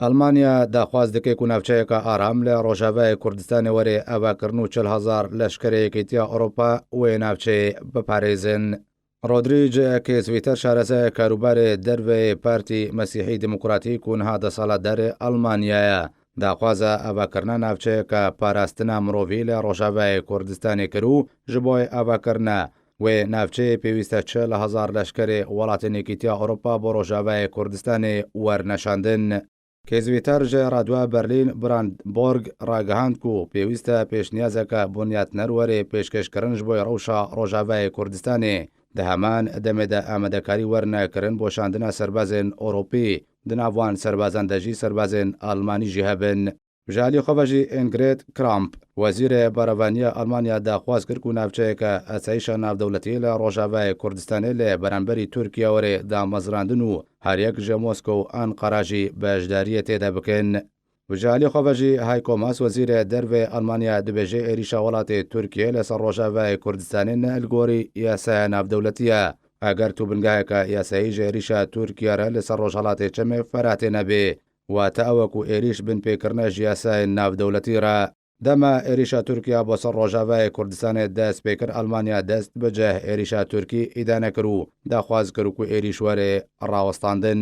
ئەلمانیا داخواز دەکەی و ناوچەیەکە ئارام لە ڕۆژاوای کوردستانی وەرێ ئاواکردن و 40,000 لەشکرەیەکیتیا ئەوروپا وێ ناوچەیە بپارێزن. رۆدریج کێزویتەر شارەزای کاروبارێ دەربەیە پارتی مەسیحی دموکراتیک و نهادە ساڵاتدارێ ئەلمانیایە داخوازە ئاواکردنە ناوچەیەکە پاراستنا مرۆڤی لە ڕۆژاوای کوردستانی کرد و ji بۆی ئاواکردنە وێ ناوچەیە پێویستە 40,000 لەشکرێ وڵاتێنێکیتیا ئەوروپا بۆ ڕۆژاوای کوردستانی وەرنەشاندن. کێزویتەر ژێ ڕادوە بەرلین براندبۆرگ ڕاگەهاند و پێویستە پێشنیازەکە بنیاتنەر وەرێ پێشکەشکردنش بۆی ڕەوشە ڕۆژاوای کوردستانی دەهەمان دەمێدە ئامادەکاری وەرنەکردن بۆ شاندنە سەربازên ئۆروپی دناوان سەربازان دەژی سەربازên ئەڵمانیژی هەبن. ژالی خۆڤەژی ئینگرێت کرامپ وەزیرە بەڕەوانیە ئەڵمانیا داخواز کرد و ناوچەیەکە ئەسایشە ناودەوڵەتی لە ڕۆژاوای کوردستانی لێ بەرامبەری تورکیا وەرێ دامەزراندن و هەریەک ژە مۆسکۆ و ئەنقەراژی بەشداریە تێدا بکەن. ژالی خۆڤەژی هایکۆماس وەزیرە دەربێ ئەڵمانیا دەبێژێ عێریشە وڵاتی تورکیە لەسەر ڕۆژاوای کوردستانی نەلگۆری یاسایە ناودەوڵەتیە ئەگەر تو بنگایەکە یاسایی ژێریشە تورکیارە لەسەر ڕۆژهەڵاتی چەمێ فەراتێ نەبێ واتە ئەوەکو ئێریش بن پێکردنە ژیاسای ناودەوڵەتیرە. دەما عێریشە تورکیا بۆ سەر ڕۆژاوای کوردستانی دەست پێکرد ئەڵمانیا دەست بەجێ عێریشە تورکی ئیدانەکرد و داخواز کرد و عێریش وەرێ ڕاوەستاندن.